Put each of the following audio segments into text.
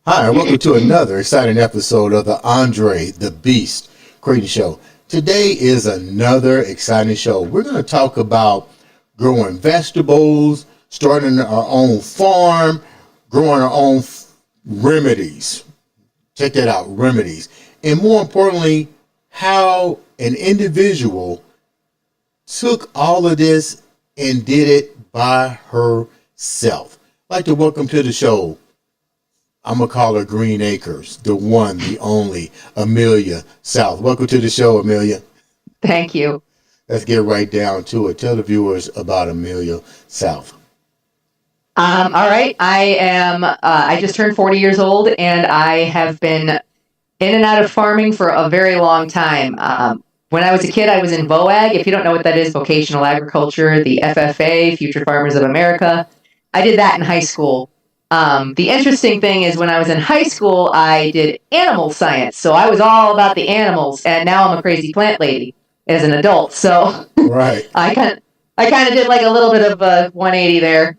Hi, and welcome to another exciting episode of the Andre The Beast Crayton Show. Today is another exciting show. We're going to talk about growing vegetables, starting our own farm, growing our own remedies. Check that out, remedies. And more importantly, how an individual took all of this and did it by herself. I'd like to welcome to the show, I'm going to call her Green Acres, the one, the only, Amelia South. Welcome to the show, Amelia. Thank you. Let's get right down to it. Tell the viewers about Amelia South. All right. I just turned 40 years old, and I have been in and out of farming for a very long time. When I was a kid, I was in VOAG. If you don't know what that is, vocational agriculture, the FFA, Future Farmers of America. I did that in high school. The interesting thing is when I was in high school, I did animal science. So I was all about the animals, and now I'm a crazy plant lady as an adult. So right. I kind of did like a little bit of a 180 there.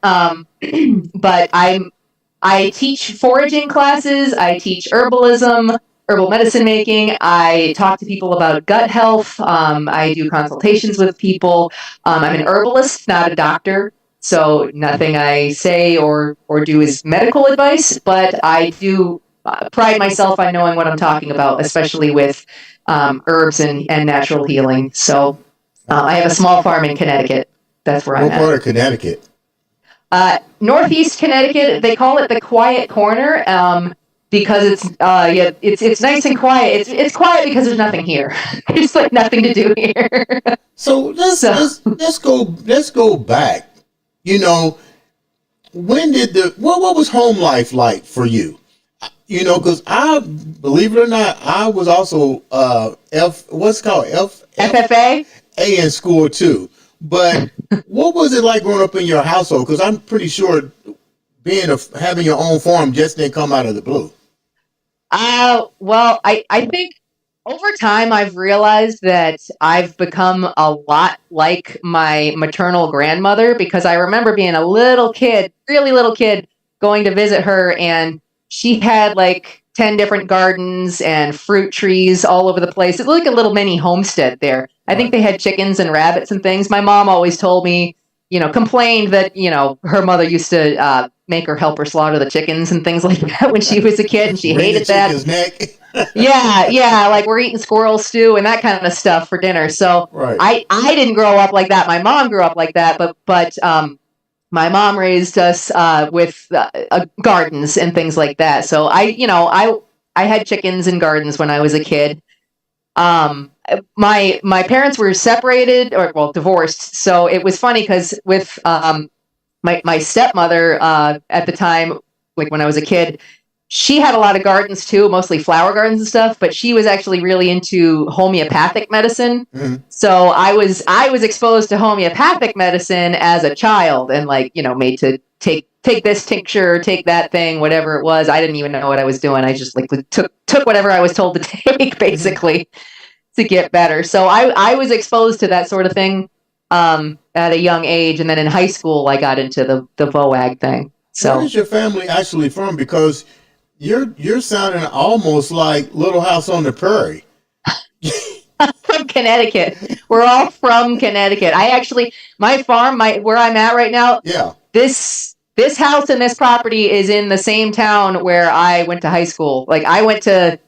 But I teach foraging classes. I teach herbalism, herbal medicine making. I talk to people about gut health. I do consultations with people. I'm an herbalist, not a doctor. So nothing I say or do is medical advice, but I do pride myself on knowing what I'm talking about, especially with herbs and natural healing. So I have a small farm in Connecticut. That's where I'm at. What part of Connecticut? Northeast Connecticut. They call it the Quiet Corner because it's nice and quiet. It's quiet because there's nothing here. There's like nothing to do here. So let's go back. You know, when did what was home life like for you? You know, because believe it or not, I was also FFA in school too. But what was it like growing up in your household? Because I'm pretty sure having your own farm just didn't come out of the blue. Well, I think over time, I've realized that I've become a lot like my maternal grandmother because I remember being a little kid, really little kid, going to visit her, and she had like 10 different gardens and fruit trees all over the place. It looked like a little mini homestead there. I think they had chickens and rabbits and things. My mom always told me, complained that, her mother used to make her help her slaughter the chickens and things like that when she was a kid, and she hated that. Neck. Yeah, like we're eating squirrel stew and that kind of stuff for dinner. So right. I didn't grow up like that. My mom grew up like that, but my mom raised us with gardens and things like that. So I had chickens and gardens when I was a kid. My parents were separated divorced. So it was funny because with my stepmother at the time, like when I was a kid, she had a lot of gardens too, mostly flower gardens and stuff, but she was actually really into homeopathic medicine. Mm-hmm. So I was exposed to homeopathic medicine as a child and made to take this tincture, take that thing, whatever it was. I didn't even know what I was doing. I just took whatever I was told to take basically to get better. So I was exposed to that sort of thing at a young age. And then in high school, I got into the VOAG thing. So where is your family actually from? Because you're sounding almost like Little House on the Prairie. From Connecticut. We're all from Connecticut. My farm, where I'm at right now. Yeah. This house and this property is in the same town where I went to high school. Like I went to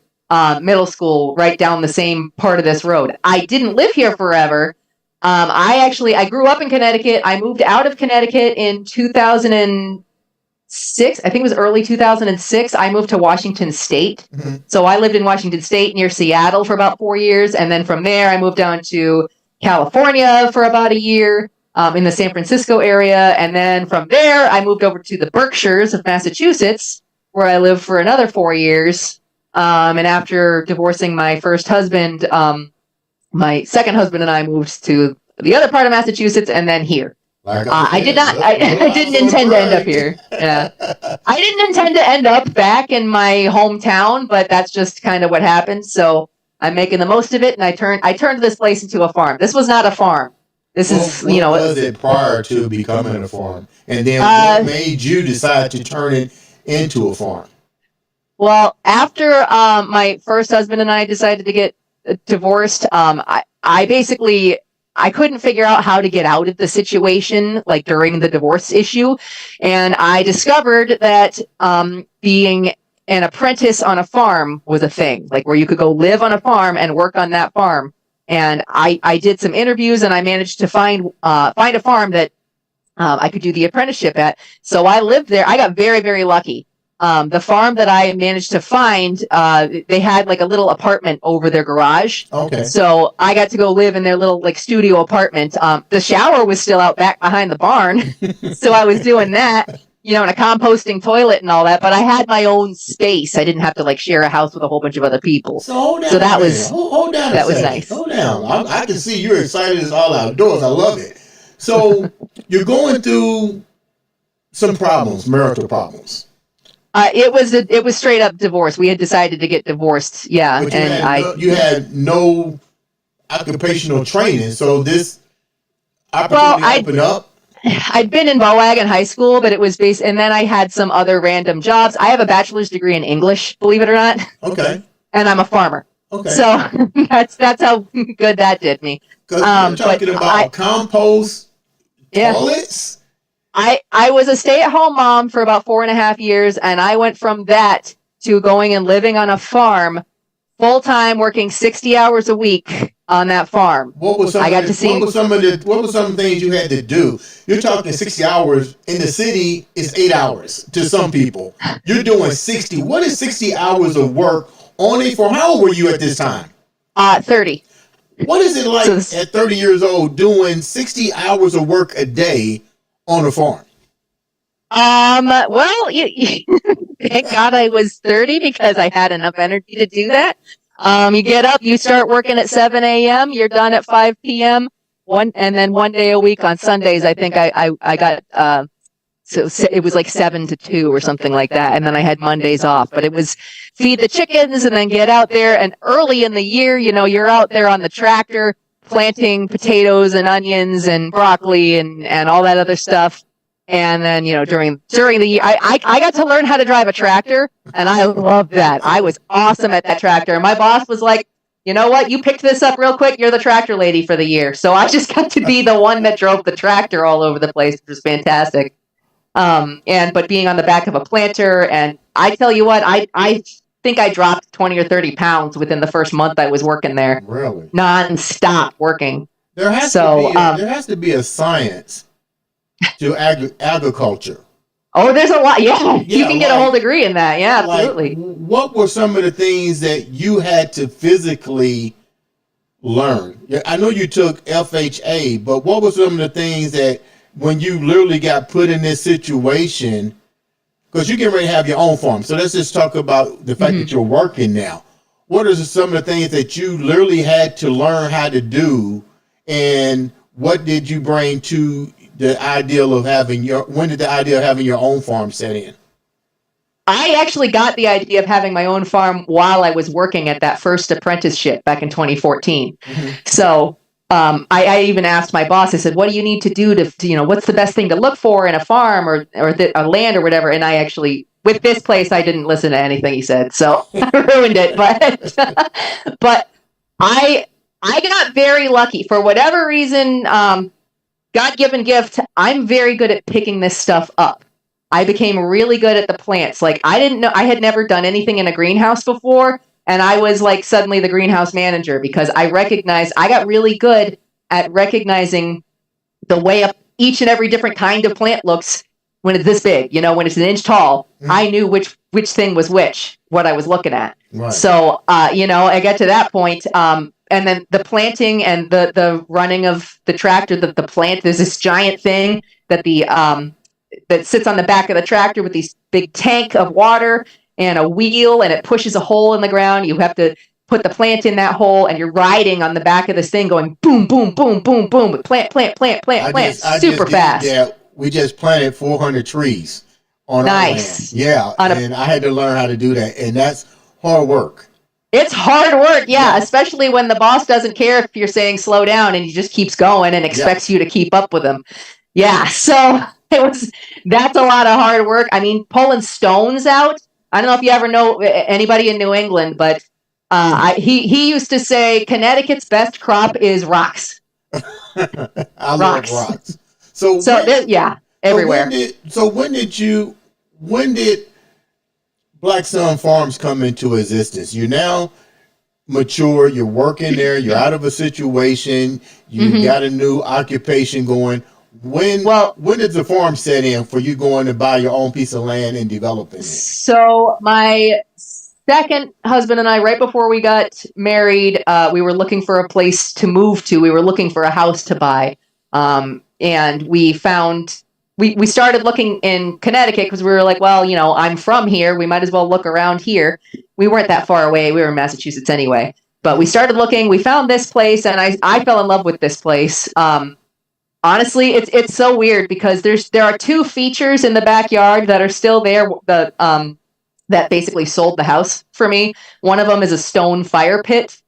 middle school right down the same part of this road. I didn't live here forever. I grew up in Connecticut. I moved out of Connecticut in 2006. I think it was early 2006. I moved to Washington State. Mm-hmm. So I lived in Washington State near Seattle for about 4 years. And then from there, I moved down to California for about a year in the San Francisco area. And then from there, I moved over to the Berkshires of Massachusetts, where I lived for another 4 years. And after divorcing my first husband, my second husband and I moved to the other part of Massachusetts, and then here. Like I did not. I didn't intend to end up here. Yeah, I didn't intend to end up back in my hometown, but that's just kind of what happened. So I'm making the most of it, and I turned this place into a farm. This was not a farm. This is, what was it prior to becoming a farm? And then what made you decide to turn it into a farm? Well, after my first husband and I decided to get divorced, I basically I couldn't figure out how to get out of the situation, like during the divorce issue, and I discovered that being an apprentice on a farm was a thing, like where you could go live on a farm and work on that farm. And I did some interviews, and I managed to find a farm that I could do the apprenticeship at. So I lived there. I got very, very lucky. The farm that I managed to find, they had like a little apartment over their garage. Okay. So I got to go live in their little like studio apartment. The shower was still out back behind the barn. So I was doing that, in a composting toilet and all that, but I had my own space. I didn't have to like share a house with a whole bunch of other people. So hold down. So that was hold down. That was nice. Hold down. I can see you're excited as all outdoors. I love it. So you're going through some problems, marital problems. It was straight up divorce. We had decided to get divorced. Yeah, but you had no occupational training, so this opportunity opened up. I'd been in BOAG in high school, but it was based, and then I had some other random jobs. I have a bachelor's degree in English, believe it or not. Okay. And I'm a farmer. Okay. So that's how good that did me. Because you're talking about compost toilets. I was a stay-at-home mom for about 4.5 years, and I went from that to going and living on a farm full-time, working 60 hours a week on that farm. What were some of the things you had to do? You're talking 60 hours. In the city, it's 8 hours to some people. You're doing 60. What is 60 hours of work on a farm? How old were you at this time? 30. What is it like at 30 years old doing 60 hours of work a day on a farm? Well, thank God I was 30 because I had enough energy to do that. You get up, you start working at 7 a.m., you're done at 5 p.m. And then 1 day a week on Sundays, I think I got, so it was like 7 to 2 or something like that. And then I had Mondays off, but it was feed the chickens and then get out there. And early in the year, you're out there on the tractor planting potatoes and onions and broccoli and all that other stuff. And then, during the year, I got to learn how to drive a tractor, and I loved that. I was awesome at that tractor. And my boss was like, you know what? You picked this up real quick. You're the tractor lady for the year. So I just got to be the one that drove the tractor all over the place, which was fantastic. But being on the back of a planter, and I tell you what, I think I dropped 20 or 30 pounds within the first month I was working there. Really? Non-stop working. There has to be a science to agriculture. Oh, there's a lot. Yeah, you can get a whole degree in that. Yeah, absolutely. What were some of the things that you had to physically learn? I know you took FHA, but what were some of the things that when you literally got put in this situation, because you're getting ready to have your own farm. So let's just talk about the fact that you're working now. What are some of the things that you literally had to learn how to do, and what did you bring to the ideal of when did the idea of having your own farm set in? I actually got the idea of having my own farm while I was working at that first apprenticeship back in 2014. Mm-hmm. So I even asked my boss, I said, what do you need to do to what's the best thing to look for in a farm or a land or whatever? And I actually, with this place, I didn't listen to anything he said. So I ruined it. But I got very lucky for whatever reason. God-given gift, I'm very good at picking this stuff up. I became really good at the plants. Like, I didn't know, I had never done anything in a greenhouse before, and I was like suddenly the greenhouse manager because I got really good at recognizing the way up each and every different kind of plant looks when it's this big, when it's an inch tall. Mm-hmm. I knew which thing was what I was looking at. Right. So, I got to that point. And then the planting and the running of the tractor, the plant, there's this giant thing that that sits on the back of the tractor with these big tank of water and a wheel, and it pushes a hole in the ground. You have to put the plant in that hole, and you're riding on the back of this thing going boom, boom, boom, boom, boom, with plant, super fast. Yeah, we just planted 400 trees on our land. Nice. Yeah, and I had to learn how to do that, and that's hard work. It's hard work, yeah, especially when the boss doesn't care if you're saying slow down and he just keeps going and expects you to keep up with him. Yeah, so that's a lot of hard work. I mean, pulling stones out. I don't know if you ever know anybody in New England, but he used to say Connecticut's best crop is rocks. I love rocks. So everywhere. When did Black Sun Farms come into existence? You're now mature, you're working there, you're out of a situation, you got a new occupation going. When did the farm set in for you going to buy your own piece of land and developing it? So my second husband and I, right before we got married, we were looking for a place to move to. We were looking for a house to buy. And we found... We started looking in Connecticut because we were like, well, I'm from here. We might as well look around here. We weren't that far away. We were in Massachusetts anyway. But we started looking. We found this place, and I fell in love with this place. Honestly, it's so weird because there are two features in the backyard that are still there that basically sold the house for me. One of them is a stone fire pit.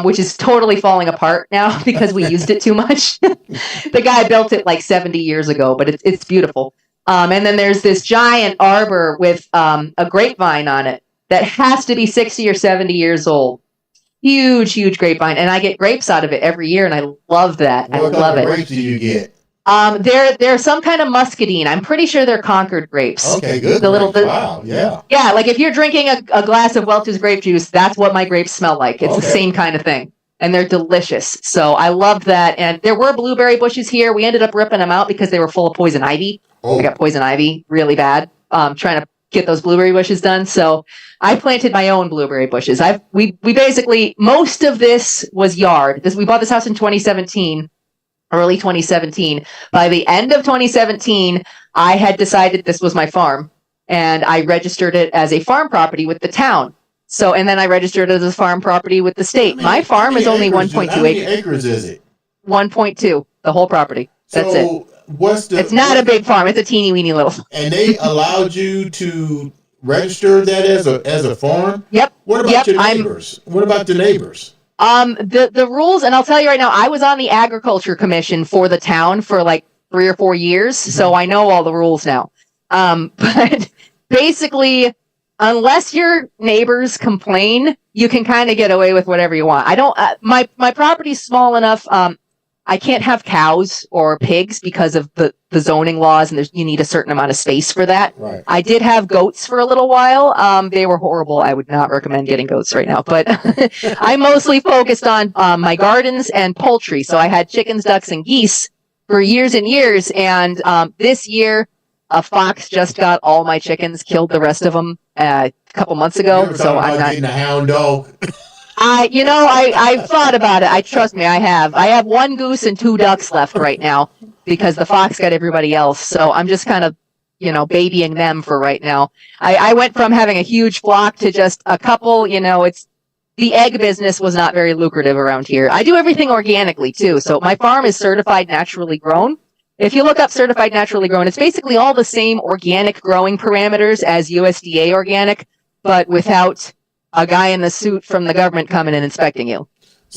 Which is totally falling apart now because we used it too much. The guy built it like 70 years ago, but it's beautiful. And then there's this giant arbor with a grapevine on it that has to be 60 or 70 years old. Huge grapevine. And I get grapes out of it every year, and I love that. I love it. What grapes do you get? They're some kind of muscadine. I'm pretty sure they're Concord grapes. Okay, good. Wow, yeah. Yeah, like if you're drinking a glass of Welch's grape juice, that's what my grapes smell like. It's the same kind of thing. And they're delicious. So I loved that. And there were blueberry bushes here. We ended up ripping them out because they were full of poison ivy. I got poison ivy really bad, trying to get those blueberry bushes done. So I planted my own blueberry bushes. We basically, most of this was yard. We bought this house in 2017. Early 2017. By the end of 2017, I had decided this was my farm, and I registered it as a farm property with the town. So, and then I registered it as a farm property with the state. My farm is only 1.2 acres. How many acres is it? 1.2, the whole property. That's it. It's not a big farm. It's a teeny weeny little. And they allowed you to register that as a farm? Yep. What about your neighbors? What about the neighbors? The rules, and I'll tell you right now, I was on the agriculture commission for the town for like 3 or 4 years, so I know all the rules now. But basically, unless your neighbors complain, you can kind of get away with whatever you want. My property's small enough. I can't have cows or pigs because of the zoning laws, and you need a certain amount of space for that. Right. I did have goats for a little while. They were horrible. I would not recommend getting goats right now, but I mostly focused on my gardens and poultry. So I had chickens, ducks, and geese for years and years. And this year, a fox just got all my chickens, killed the rest of them a couple months ago. So I'm not getting a hound dog. I thought about it. Trust me, I have. I have 1 goose and 2 ducks left right now because the fox got everybody else. So I'm just kind of, babying them for right now. I went from having a huge flock to just a couple. The egg business was not very lucrative around here. I do everything organically too. So my farm is certified naturally grown. If you look up certified naturally grown, it's basically all the same organic growing parameters as USDA organic, but without a guy in the suit from the government coming and inspecting you.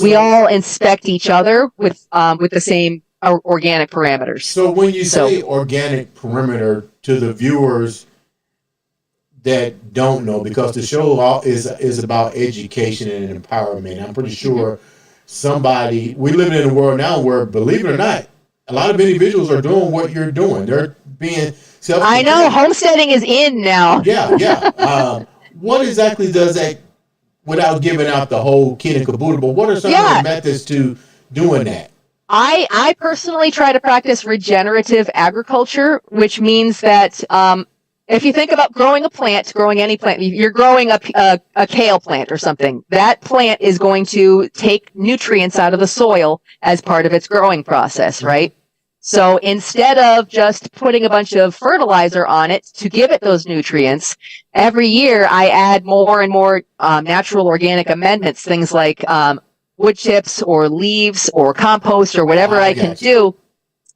We all inspect each other with the same organic parameters. So when you say organic perimeter to the viewers that don't know, because the show is about education and empowerment, I'm pretty sure we live in a world now where, believe it or not, a lot of individuals are doing what you're doing. They're being self-sufficient. I know, homesteading is in now. Yeah. What exactly does that, without giving out the whole kit and caboodle, but what are some of the methods to doing that? I personally try to practice regenerative agriculture, which means that if you think about growing any plant, you're growing a kale plant or something, that plant is going to take nutrients out of the soil as part of its growing process, right? So instead of just putting a bunch of fertilizer on it to give it those nutrients, every year I add more and more natural organic amendments, things like wood chips or leaves or compost or whatever I can do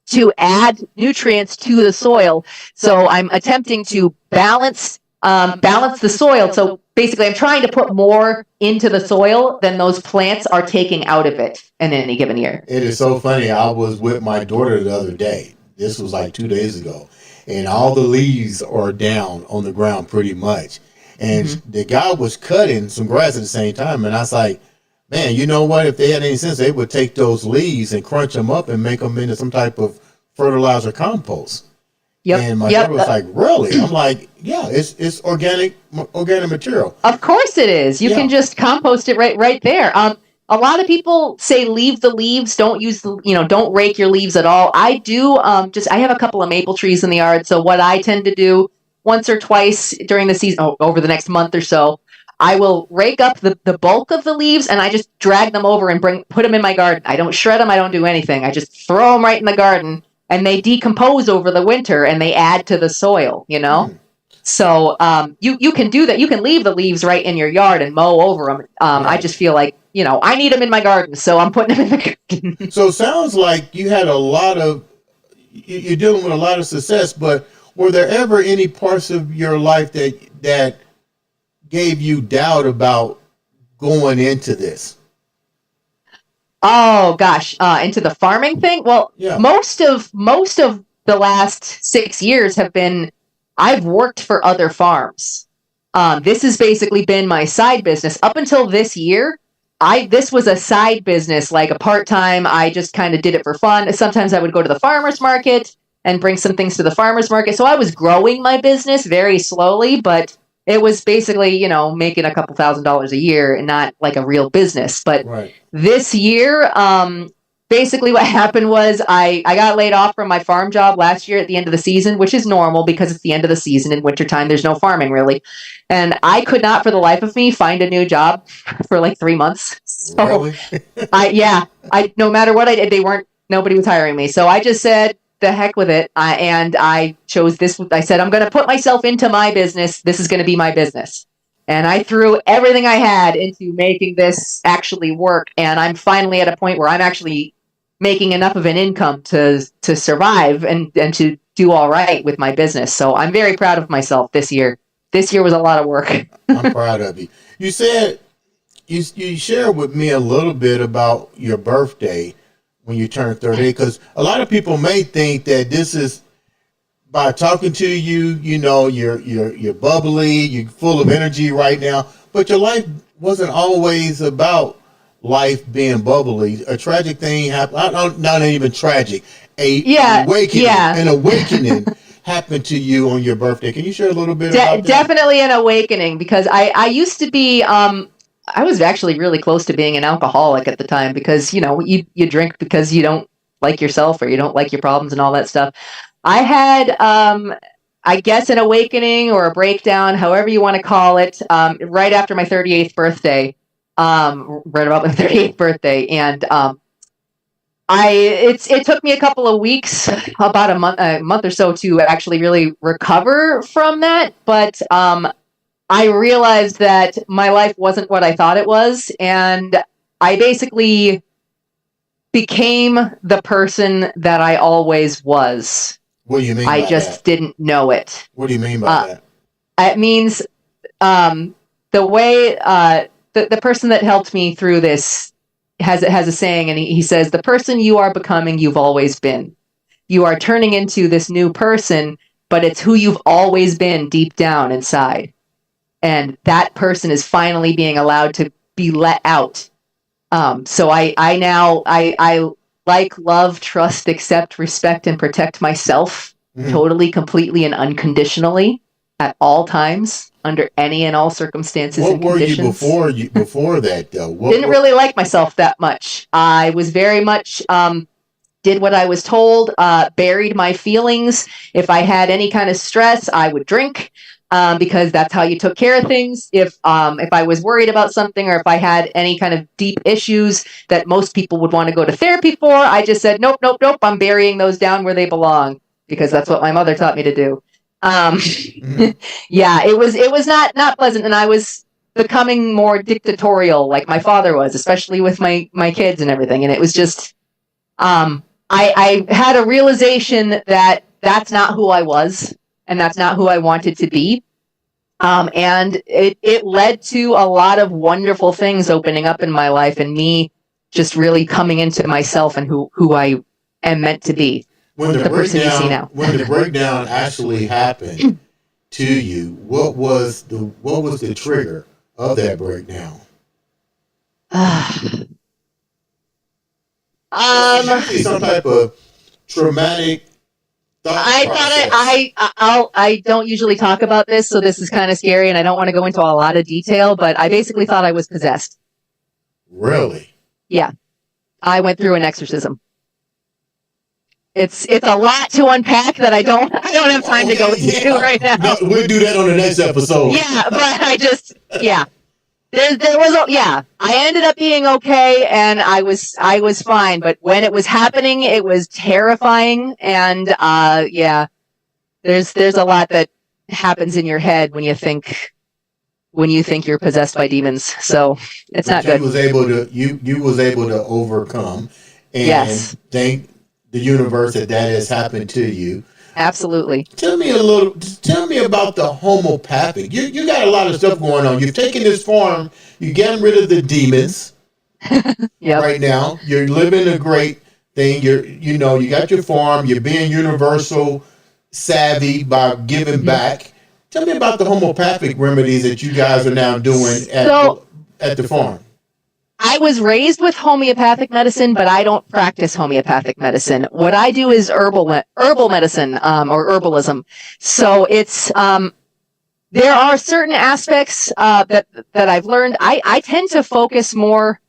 to add nutrients to the soil. So I'm attempting to balance the soil. So basically, I'm trying to put more into the soil than those plants are taking out of it in any given year. It is so funny. I was with my daughter the other day. This was like 2 days ago, and all the leaves are down on the ground pretty much. And the guy was cutting some grass at the same time, and I was like, man, you know what? If they had any sense, they would take those leaves and crunch them up and make them into some type of fertilizer compost. Yep. And my daughter was like, really? I'm like, yeah, it's organic material. Of course it is. You can just compost it right there. A lot of people say leave the leaves, don't don't rake your leaves at all. I do I have a couple of maple trees in the yard, so what I tend to do once or twice during the season, over the next month or so, I will rake up the bulk of the leaves and I just drag them over and put them in my garden. I don't shred them. I don't do anything. I just throw them right in the garden and they decompose over the winter and they add to the soil, So you can do that. You can leave the leaves right in your yard and mow over them. I just feel like, I need them in my garden, so I'm putting them in the garden. So it sounds like you had you're dealing with a lot of success, but were there ever any parts of your life that gave you doubt about going into this? Oh gosh, into the farming thing. Well, most of the last 6 years have been I've worked for other farms. This has basically been my side business up until this year. This was a side business, like a part-time. I just kind of did it for fun. Sometimes I would go to the farmer's market and bring some things to the farmer's market. So I was growing my business very slowly, but it was basically, making a couple $1,000s a year and not like a real business. But this year, basically what happened was I got laid off from my farm job last year at the end of the season, which is normal because it's the end of the season. In wintertime, there's no farming really. And I could not for the life of me find a new job for like 3 months. So really? No matter what I did, nobody was hiring me. So I just said, the heck with it. And I chose this. I said, I'm going to put myself into my business. This is going to be my business. And I threw everything I had into making this actually work. And I'm finally at a point where I'm actually making enough of an income to survive and to do all right with my business. So I'm very proud of myself this year. This year was a lot of work. I'm proud of you. You said, you shared with me a little bit about your birthday when you turn 38, because a lot of people may think that this is, by talking to you, you're bubbly, you're full of energy right now, but your life wasn't always about life being bubbly. A tragic thing happened. Not even tragic. An awakening happened to you on your birthday. Can you share a little bit about that? Definitely an awakening, because I used to be I was actually really close to being an alcoholic at the time, because you drink because you don't like yourself or you don't like your problems and all that stuff. I had I guess an awakening or a breakdown, however you want to call it, right after my 38th birthday. Right about my 38th birthday, and it took me a couple of weeks, about a month or so, to actually really recover from that. But I realized that my life wasn't what I thought it was, and I basically became the person that I always was. What do you mean by that? I just didn't know it. What do you mean by that? It means the way the person that helped me through this has a saying, and he says, the person you are becoming, you've always been. You are turning into this new person, but it's who you've always been deep down inside. And that person is finally being allowed to be let out. So I now like, love, trust, accept, respect, and protect myself totally, completely, and unconditionally at all times, under any and all circumstances and conditions. What were you before that, though? Didn't really like myself that much. I was very much did what I was told, buried my feelings. If I had any kind of stress, I would drink. because that's how you took care of things. If I was worried about something, or if I had any kind of deep issues that most people would want to go to therapy for, I just said, nope, nope, nope. I'm burying those down where they belong, because that's what my mother taught me to do. Yeah, it was not pleasant, and I was becoming more dictatorial, like my father was, especially with my kids and everything. And it was just, I had a realization that that's not who I was, and that's not who I wanted to be. And it led to a lot of wonderful things opening up in my life, and me just really coming into myself and who I am meant to be. When the person you see now. when the breakdown actually happened to you, what was the trigger of that breakdown? Usually some type of traumatic thought process. I don't usually talk about this, so this is kind of scary, and I don't want to go into a lot of detail, but I basically thought I was possessed. Really? Yeah. I went through an exorcism. It's a lot to unpack that I don't have time to go into right now. No, we'll do that on the next episode. Yeah, but there was I ended up being okay, and I was fine, but when it was happening, it was terrifying. And there's a lot that happens in your head when you think you're possessed by demons. So it's not good. You was able to overcome, and yes, thank the universe that has happened to you. Absolutely. Tell me about the homeopathic. You got a lot of stuff going on. You've taken this form. You're getting rid of the demons. Yep. Right now, you're living a great thing. You got your farm. You're being universal savvy by giving back. Tell me about the homeopathic remedies that you guys are now doing at the farm. I was raised with homeopathic medicine, but I don't practice homeopathic medicine. What I do is herbal medicine, or herbalism. So it's there are certain aspects that I've learned. I tend to focus more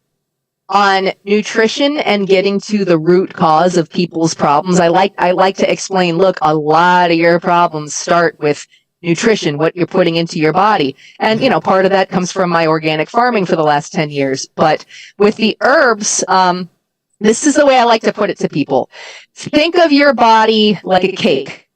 on nutrition and getting to the root cause of people's problems. I like to explain, look, a lot of your problems start with nutrition, what you're putting into your body. And, part of that comes from my organic farming for the last 10 years. But with the herbs, this is the way I like to put it to people. Think of your body like a cake.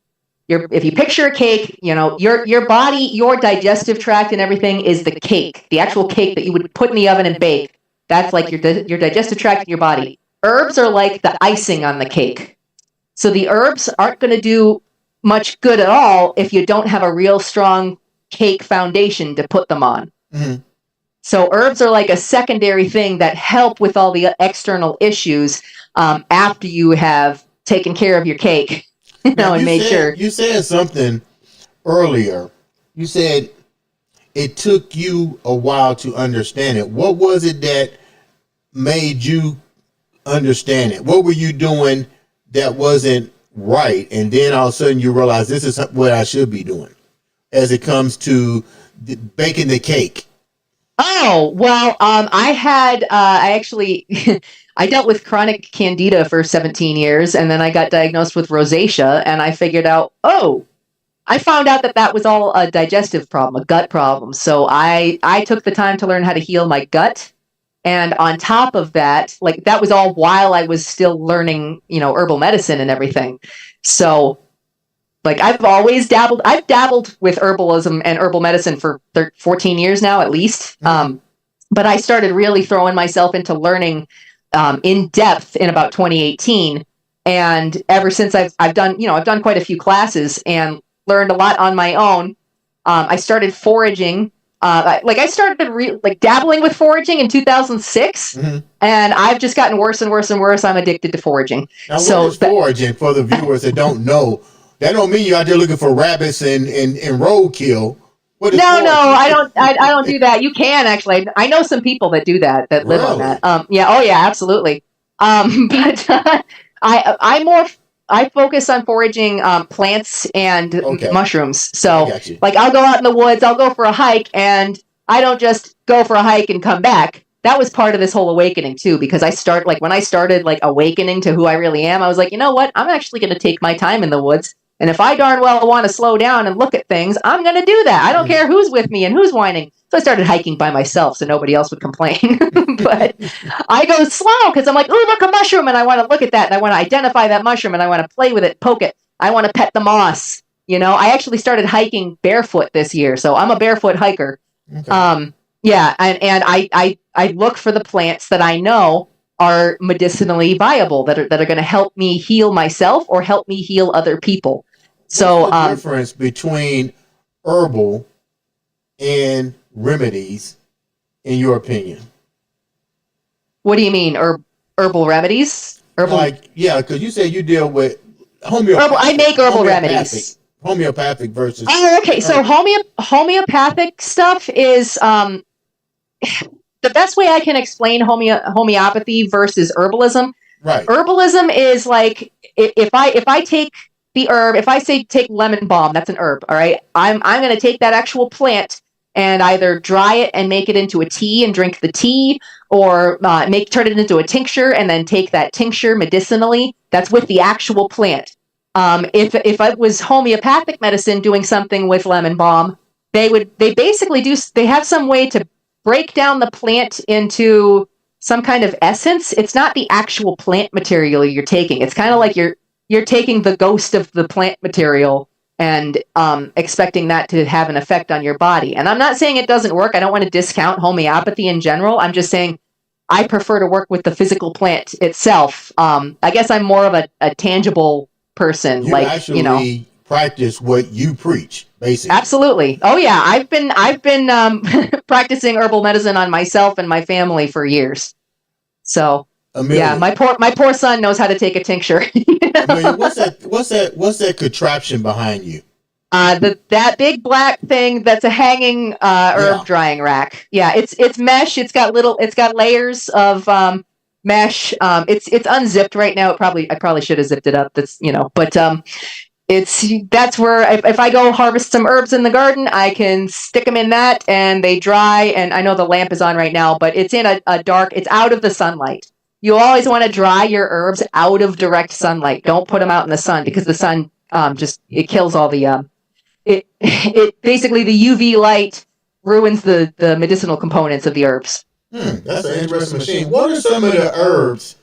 If you picture a cake, your body, your digestive tract and everything is the cake, the actual cake that you would put in the oven and bake. That's like your digestive tract in your body. Herbs are like the icing on the cake. So the herbs aren't going to do much good at all if you don't have a real strong cake foundation to put them on. Mm-hmm. So herbs are like a secondary thing that help with all the external issues after you have taken care of your cake, and made sure. You said something earlier. You said it took you a while to understand it. What was it that made you understand it? What were you doing that wasn't right, and then all of a sudden you realize this is what I should be doing as it comes to baking the cake? Oh, well, I actually I dealt with chronic candida for 17 years, and then I got diagnosed with rosacea, and I figured out, I found out that was all a digestive problem, a gut problem. So I took the time to learn how to heal my gut. And on top of that, that was all while I was still learning, herbal medicine and everything. So I've dabbled with herbalism and herbal medicine for 14 years now, at least. Mm-hmm. But I started really throwing myself into learning in depth in about 2018. And ever since I've done quite a few classes and learned a lot on my own. I started foraging. I started dabbling with foraging in 2006, mm-hmm. and I've just gotten worse and worse and worse. I'm addicted to foraging. Now, what is foraging for the viewers that don't know? That don't mean you're out there looking for rabbits and roadkill. What is foraging? No, I don't do that. You can actually. I know some people that do that live on that. Absolutely. But I focus on foraging plants and mushrooms. So I'll go out in the woods, I'll go for a hike, and I don't just go for a hike and come back. That was part of this whole awakening too, because when I started awakening to who I really am, I was like, you know what? I'm actually going to take my time in the woods And if I darn well want to slow down and look at things, I'm going to do that. I don't care who's with me and who's whining. So I started hiking by myself so nobody else would complain. But I go slow because I'm like, ooh, look, a mushroom. And I want to look at that. And I want to identify that mushroom. And I want to play with it, poke it. I want to pet the moss. You know, I actually started hiking barefoot this year. So I'm a barefoot hiker. Okay. Yeah. And I look for the plants that I know are medicinally viable, that are going to help me heal myself or help me heal other people. So what's the difference between herbal and remedies, in your opinion? What do you mean, herbal remedies? Herbal, like, yeah, because you said you deal with homeopathic. I make herbal remedies. Homeopathic versus. Oh, okay. So homeopathic stuff is the best way I can explain homeopathy versus herbalism. Right. Herbalism is like if I take the herb, if I say take lemon balm, that's an herb. All right. I'm going to take that actual plant and either dry it and make it into a tea and drink the tea, or turn it into a tincture and then take that tincture medicinally. That's with the actual plant. If it was homeopathic medicine doing something with lemon balm, they have some way to break down the plant into some kind of essence. It's not the actual plant material you're taking. It's kind of like you're taking the ghost of the plant material and expecting that to have an effect on your body. And I'm not saying it doesn't work. I don't want to discount homeopathy in general. I'm just saying I prefer to work with the physical plant itself. I guess I'm more of a tangible person. You actually practice what you preach, basically. Absolutely. Oh yeah, I've been practicing herbal medicine on myself and my family for years. So Amelia, yeah, my poor son knows how to take a tincture. Amelia, what's that contraption behind you? That big black thing that's a hanging herb drying rack. Yeah, it's mesh. It's got layers of mesh. It's unzipped right now. I probably should have zipped it up. That's but that's where if I go harvest some herbs in the garden, I can stick them in that and they dry. And I know the lamp is on right now, but it's in a dark. It's out of the sunlight. You always want to dry your herbs out of direct sunlight. Don't put them out in the sun because the sun it kills all the it basically the UV light ruins the medicinal components of the herbs. That's an interesting machine. What are some of the herbs,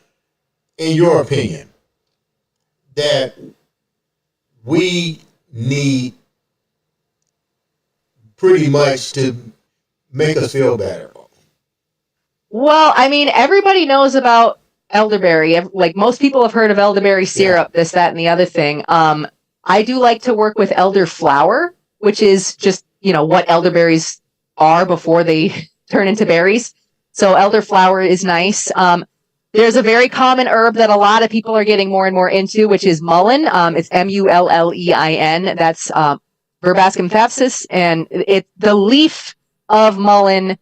in your opinion, that we need pretty much to make us feel better? Well, I mean, everybody knows about elderberry. Like most people have heard of elderberry syrup, this, that, and the other thing. I do like to work with elderflower, which is just, what elderberries are before they turn into berries. So elderflower is nice. There's a very common herb that a lot of people are getting more and more into, which is mullein. It's mullein. That's Verbascum thapsus. And the leaf of mullein,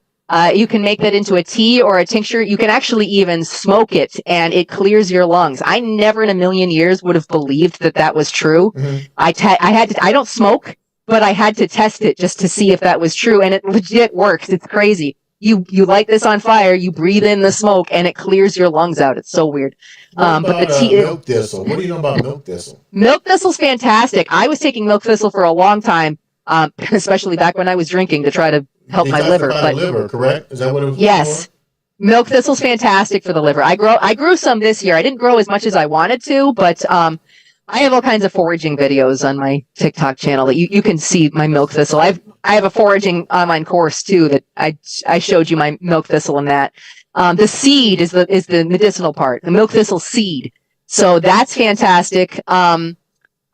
you can make that into a tea or a tincture. You can actually even smoke it and it clears your lungs. I never in a million years would have believed that was true. Mm-hmm. I don't smoke, but I had to test it just to see if that was true. And it legit works. It's crazy. You light this on fire, you breathe in the smoke and it clears your lungs out. It's so weird. But the tea, milk thistle. What do you know about milk thistle? Milk thistle's fantastic. I was taking milk thistle for a long time, especially back when I was drinking to try to help my liver. But liver, correct? Is that what it was? Yes. Milk thistle's fantastic for the liver. I grew some this year. I didn't grow as much as I wanted to, but I have all kinds of foraging videos on my TikTok channel that you can see my milk thistle. I have a foraging online course too that I showed you my milk thistle in that. The seed is the medicinal part, the milk thistle seed. So that's fantastic.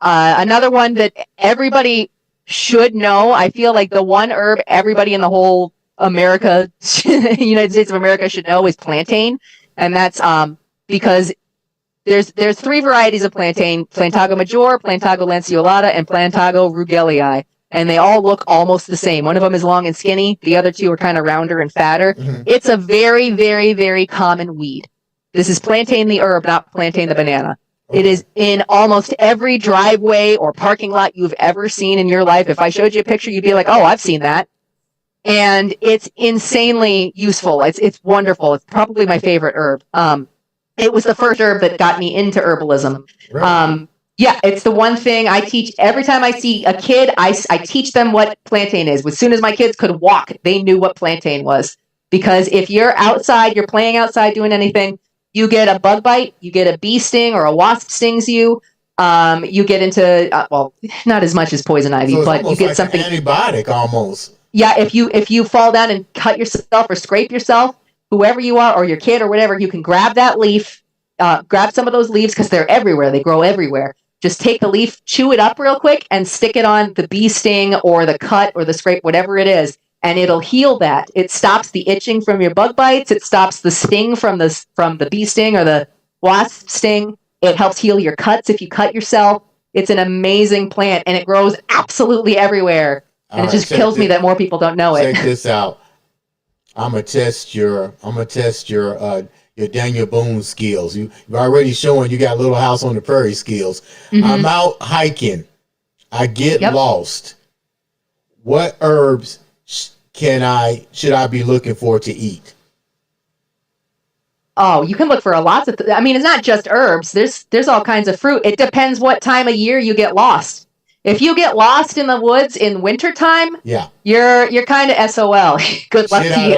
Another one that everybody should know, I feel like the one herb everybody in the whole United States of America should know is plantain. And that's because there's three varieties of plantain: Plantago major, Plantago lanceolata, and Plantago rugelii. And they all look almost the same. One of them is long and skinny. The other two are kind of rounder and fatter. Mm-hmm. It's a very, very, very common weed. This is plantain the herb, not plantain the banana. Okay. It is in almost every driveway or parking lot you've ever seen in your life. If I showed you a picture, you'd be like, oh, I've seen that. And it's insanely useful. It's wonderful. It's probably my favorite herb. It was the first herb that got me into herbalism. Right. Yeah, it's the one thing I teach every time I see a kid. I teach them what plantain is. As soon as my kids could walk, they knew what plantain was. Because if you're outside, you're playing outside doing anything, you get a bug bite, you get a bee sting or a wasp stings you. You get into well, not as much as poison ivy, So it's but you almost get like an something. antibiotic almost. Yeah, if you fall down and cut yourself or scrape yourself, whoever you are or your kid or whatever, you can grab that leaf, grab some of those leaves because they're everywhere. They grow everywhere. Just take the leaf, chew it up real quick, and stick it on the bee sting or the cut or the scrape, whatever it is, and it'll heal that. It stops the itching from your bug bites. It stops the sting from the bee sting or the wasp sting. It helps heal your cuts if you cut yourself. It's an amazing plant, and it grows absolutely everywhere. And All it right, just kills me that more people don't know it. check this out. I'm gonna test your Daniel Boone skills. You've already shown you got Little House on the Prairie skills. I'm out hiking. I get Yep. lost. What herbs should I be looking for to eat? Oh, you can look for lots of. I mean, it's not just herbs. There's all kinds of fruit. It depends what time of year you get lost. If you get lost in the woods in wintertime, Yeah, you're kind of SOL. Good luck shit to out of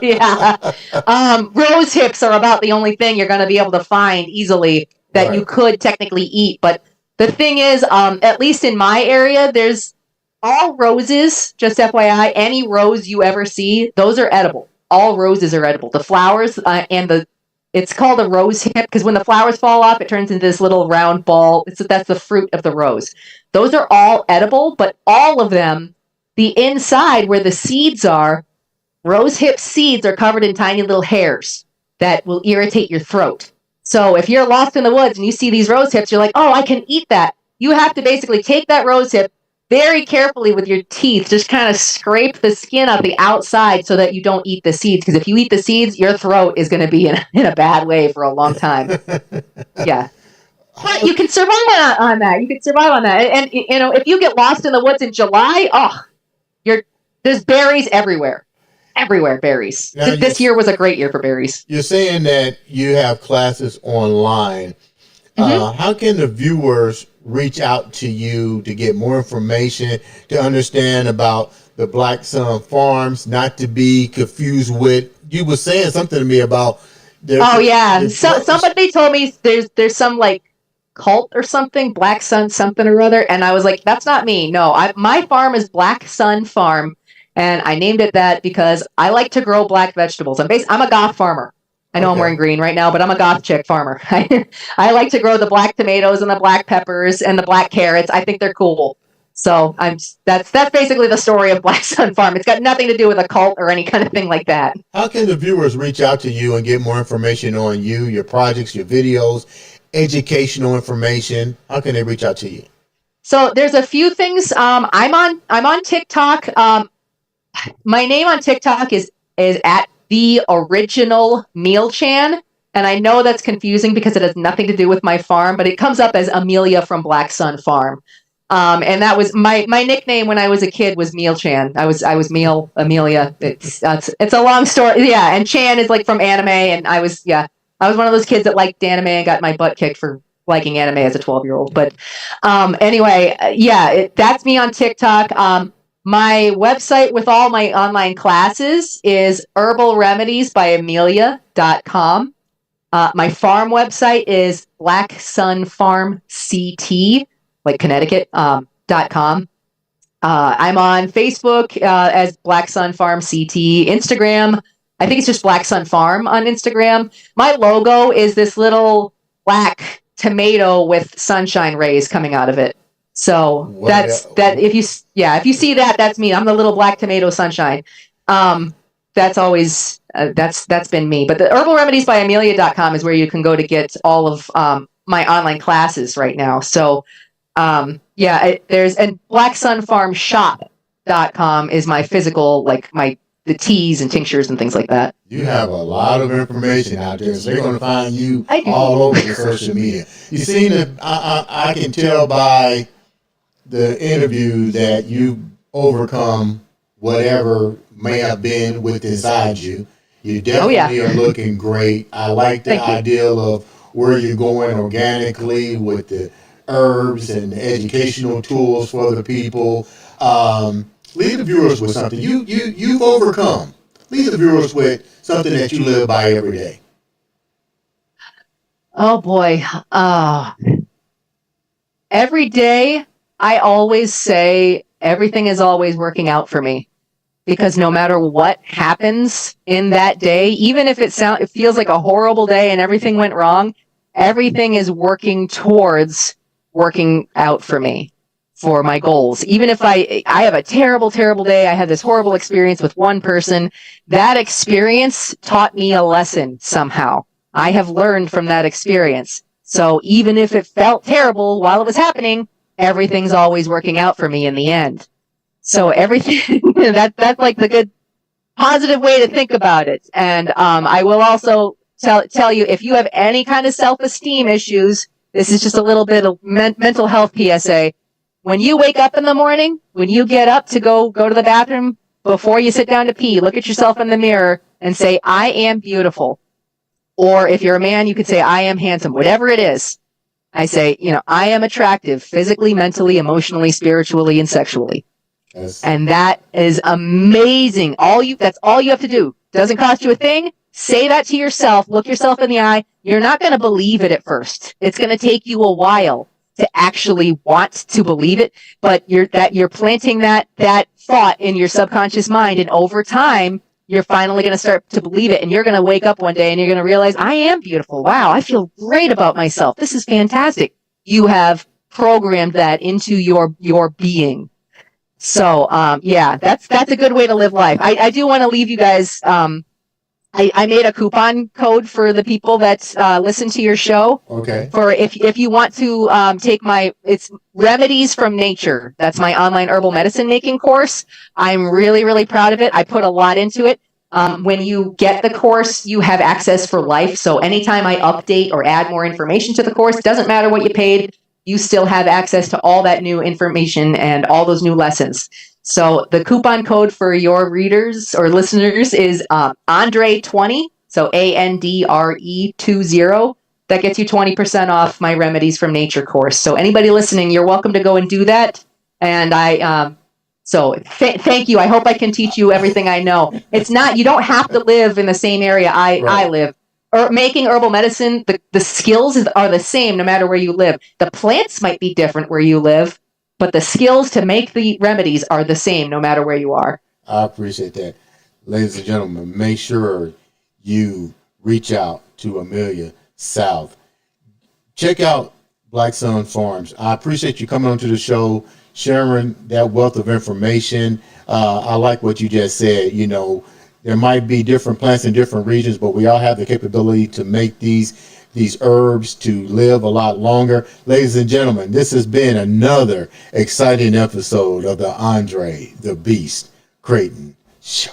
you. luck. Yeah. Rose hips are about the only thing you're going to be able to find easily that you Right. could technically eat. But the thing is, at least in my area, there's all roses, just FYI, any rose you ever see, those are edible. All roses are edible. The flowers it's called a rose hip because when the flowers fall off, it turns into this little round ball. That's the fruit of the rose. Those are all edible, but all of them, the inside where the seeds are, rose hip seeds are covered in tiny little hairs that will irritate your throat. So if you're lost in the woods and you see these rose hips, you're like, oh, I can eat that. You have to basically take that rose hip very carefully with your teeth, just kind of scrape the skin of the outside so that you don't eat the seeds. Because if you eat the seeds, your throat is going to be in a bad way for a long time. Yeah. But you can survive on that. You can survive on that. And if you get lost in the woods in July, there's berries everywhere. Everywhere, berries. Now This year was a great year for berries. you're saying that you have classes online. Mm-hmm. How can the viewers reach out to you to get more information, to understand about the Black Sun Farms, not to be confused with, you were saying something to me about Oh yeah. So somebody told me there's some like cult or something, Black Sun something or other, and I was like, that's not me. No, my farm is Black Sun Farm, and I named it that because I like to grow black vegetables. I'm a goth farmer. I know I'm Okay. wearing green right now, but I'm a goth chick farmer. I like to grow the black tomatoes and the black peppers and the black carrots. I think they're cool. So that's basically the story of Black Sun Farm. It's got nothing to do with a cult or any kind of thing like that. How can the viewers reach out to you and get more information on you, your projects, your videos, educational information? How can they reach out to you? So there's a few things. I'm on TikTok. My name on TikTok is at the original Meal Chan. And I know that's confusing because it has nothing to do with my farm, but it comes up as Amelia from Black Sun Farm. And that was my nickname when I was a kid was Meal Chan. I was Meal Amelia. It's a long story. Yeah. And Chan is like from anime. And I was one of those kids that liked anime and got my butt kicked for liking anime as a 12-year-old. But anyway, that's me on TikTok. My website with all my online classes is herbalremediesbyamelia.com. My farm website is blacksunfarmct, like Connecticut, .com. I'm on Facebook as Black Sun Farm CT. Instagram, I think it's just Black Sun Farm on Instagram. My logo is this little black tomato with sunshine rays coming out of it. So if you see that, that's me. I'm the little black tomato sunshine. That's always that's been me. But the herbalremediesbyamelia.com is where you can go to get all of my online classes right now. So there's and blacksunfarmshop.com is my physical, like the teas and tinctures and things like that. You have a lot of information out there, so they're going to find you all over the social media. You seen it? I can tell by the interview that you overcome whatever may have been with inside you. You definitely are looking great. I like the idea of where you're going organically with the herbs and educational tools for the people. Leave the viewers with something you've overcome. Leave the viewers with something that you live by every day. Oh boy. Every day I always say everything is always working out for me, because no matter what happens in that day, even if it feels like a horrible day and everything went wrong, everything is working towards working out for me, for my goals. Even if I have a terrible, terrible day, I had this horrible experience with one person, that experience taught me a lesson somehow. I have learned from that experience. So even if it felt terrible while it was happening, everything's always working out for me in the end. So everything, that's like the good positive way to think about it. And I will also tell you, if you have any kind of self-esteem issues, this is just a little bit of mental health PSA. When you wake up in the morning, when you get up to go to the bathroom, before you sit down to pee, look at yourself in the mirror and say, I am beautiful. Or if you're a man, you could say, I am handsome, whatever it is. I say, I am attractive, physically, mentally, emotionally, spiritually, and sexually. Yes. And that is amazing. That's all you have to do. Doesn't cost you a thing. Say that to yourself. Look yourself in the eye. You're not going to believe it at first. It's going to take you a while to actually want to believe it, but you're planting that thought in your subconscious mind, and over time, you're finally going to start to believe it, and you're going to wake up one day and you're going to realize, I am beautiful. Wow, I feel great about myself. This is fantastic. You have programmed that into your being. So, that's a good way to live life. I do want to leave you guys. I made a coupon code for the people that listen to your show. Okay. For if you want to take it's Remedies from Nature. That's my online herbal medicine making course. I'm really, really proud of it. I put a lot into it. When you get the course, you have access for life. So anytime I update or add more information to the course, doesn't matter what you paid, you still have access to all that new information and all those new lessons. So the coupon code for your readers or listeners is Andre20, so ANDRE20. That gets you 20% off my Remedies from Nature course. So anybody listening, you're welcome to go and do that. And thank you. I hope I can teach you everything I know. You don't have to live in the same area I live. Or making herbal medicine, the skills are the same no matter where you live. The plants might be different where you live, but the skills to make the remedies are the same no matter where you are. I appreciate that. Ladies and gentlemen, make sure you reach out to Amelia South. Check out Black Sun Farms. I appreciate you coming onto the show, sharing that wealth of information. I like what you just said. There might be different plants in different regions, but we all have the capability to make these herbs to live a lot longer. Ladies and gentlemen, this has been another exciting episode of the Andre the Beast Crayton Show.